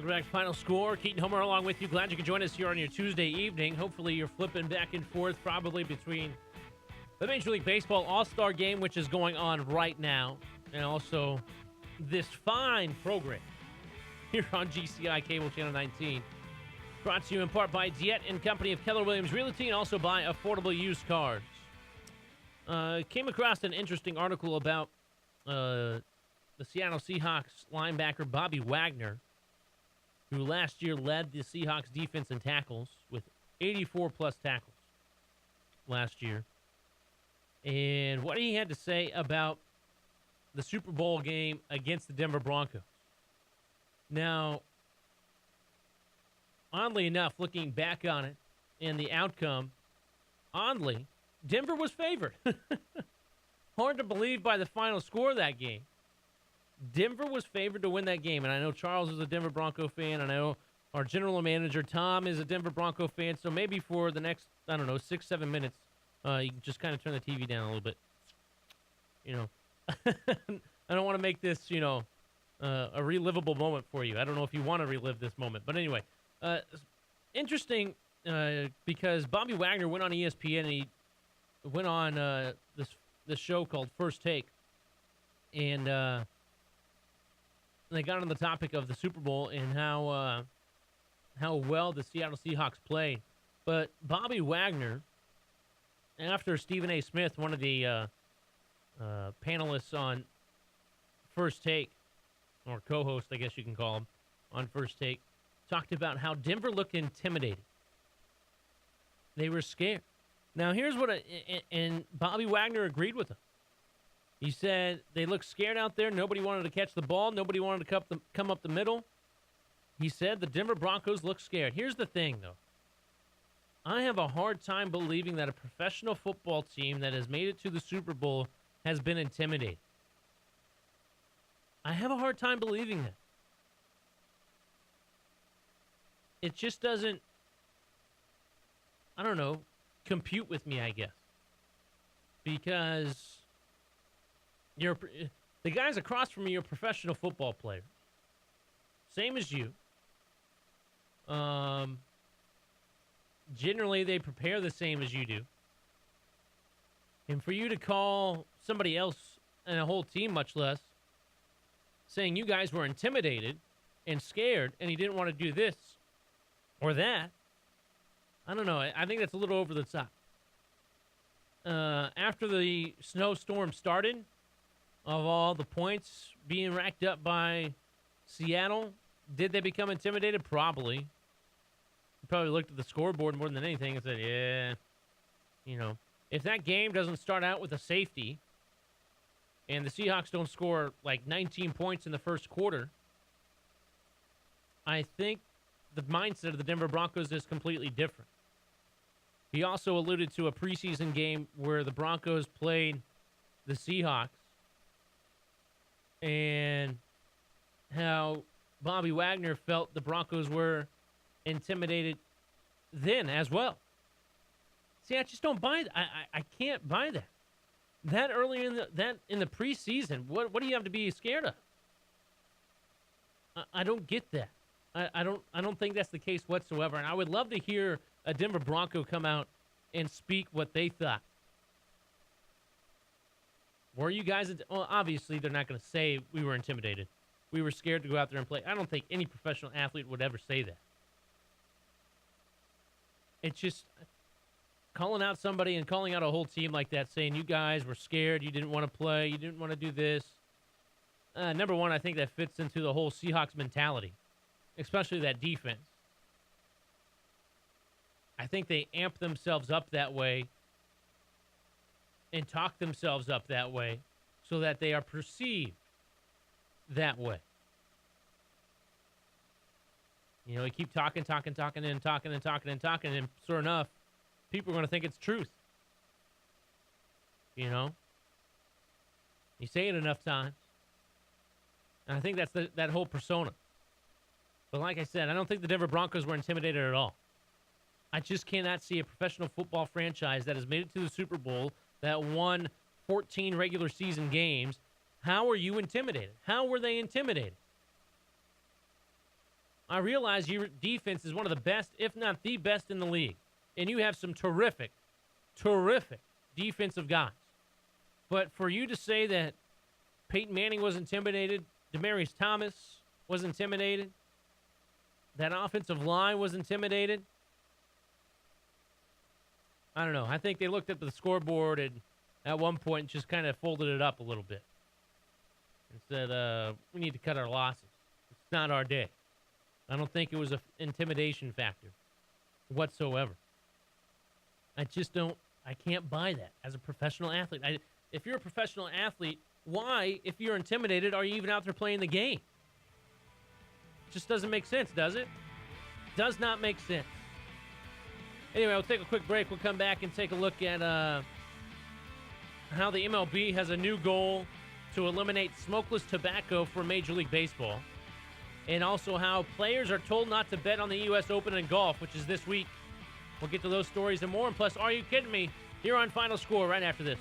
Welcome back to Final Score. Keaton Homer along with you. Glad you could join us here on your Tuesday evening. Hopefully you're flipping back and forth probably between the Major League Baseball All-Star Game, which is going on right now, and also this fine program here on GCI Cable Channel 19. Brought to you in part by Diet and Company of Keller Williams Realty and also by Affordable Used Cars. Came across an interesting article about the Seattle Seahawks linebacker Bobby Wagner, who last year led the Seahawks defense in tackles with 84-plus tackles last year. And what he had to say about the Super Bowl game against the Denver Broncos. Now, oddly enough, looking back on it and the outcome, oddly, Denver was favored. Hard to believe by the final score of that game. Denver was favored to win that game, and I know Charles is a Denver Bronco fan, and I know our general manager, Tom, is a Denver Bronco fan, so maybe for the next, 6-7 minutes, you can just kind of turn the TV down a little bit. I don't want to make this, a relivable moment for you. I don't know if you want to relive this moment, but anyway, interesting because Bobby Wagner went on ESPN, and he went on this show called First Take, and they got on the topic of the Super Bowl and how well the Seattle Seahawks played. But Bobby Wagner, after Stephen A. Smith, one of the panelists on First Take, or co-host, I guess you can call him, on First Take, talked about how Denver looked intimidated. They were scared. Now, here's what, and Bobby Wagner agreed with him. He said they looked scared out there. Nobody wanted to catch the ball. Nobody wanted to come up the middle. He said the Denver Broncos looked scared. Here's the thing, though. I have a hard time believing that a professional football team that has made it to the Super Bowl has been intimidated. I have a hard time believing that. It just doesn't, compute with me, I guess. Because the guys across from you are professional football players. Same as you. Generally, they prepare the same as you do. And for you to call somebody else and a whole team, much less, saying you guys were intimidated and scared and he didn't want to do this or that, I don't know. I think that's a little over the top. After the snowstorm started, of all the points being racked up by Seattle, did they become intimidated? Probably. You probably looked at the scoreboard more than anything and said, yeah, if that game doesn't start out with a safety and the Seahawks don't score like 19 points in the first quarter, I think the mindset of the Denver Broncos is completely different. He also alluded to a preseason game where the Broncos played the Seahawks and how Bobby Wagner felt the Broncos were intimidated then as well. See, I just don't buy that. I can't buy that. That early in the preseason, what do you have to be scared of? I don't get that. I don't think that's the case whatsoever. And I would love to hear a Denver Bronco come out and speak what they thought. Were you guys? Well, obviously they're not going to say we were intimidated. We were scared to go out there and play. I don't think any professional athlete would ever say that. It's just calling out somebody and calling out a whole team like that, saying you guys were scared, you didn't want to play, you didn't want to do this. Number one, I think that fits into the whole Seahawks mentality, especially that defense. I think they amp themselves up that way and talk themselves up that way so that they are perceived that way. We keep talking, and sure enough, people are going to think it's truth. You say it enough times. And I think that's that whole persona. But like I said, I don't think the Denver Broncos were intimidated at all. I just cannot see a professional football franchise that has made it to the Super Bowl, that won 14 regular season games. How are you intimidated? How were they intimidated? I realize your defense is one of the best, if not the best in the league. And you have some terrific defensive guys. But for you to say that Peyton Manning was intimidated, Demaryius Thomas was intimidated, that offensive line was intimidated, I don't know. I think they looked at the scoreboard and at one point just kind of folded it up a little bit and said, we need to cut our losses. It's not our day. I don't think it was an intimidation factor whatsoever. I can't buy that as a professional athlete. If you're a professional athlete, why, if you're intimidated, are you even out there playing the game? It just doesn't make sense, does it? Does not make sense. Anyway, we'll take a quick break. We'll come back and take a look at how the MLB has a new goal to eliminate smokeless tobacco for Major League Baseball. And also how players are told not to bet on the U.S. Open in golf, which is this week. We'll get to those stories and more. And plus, Are You Kidding Me? Here on Final Score right after this.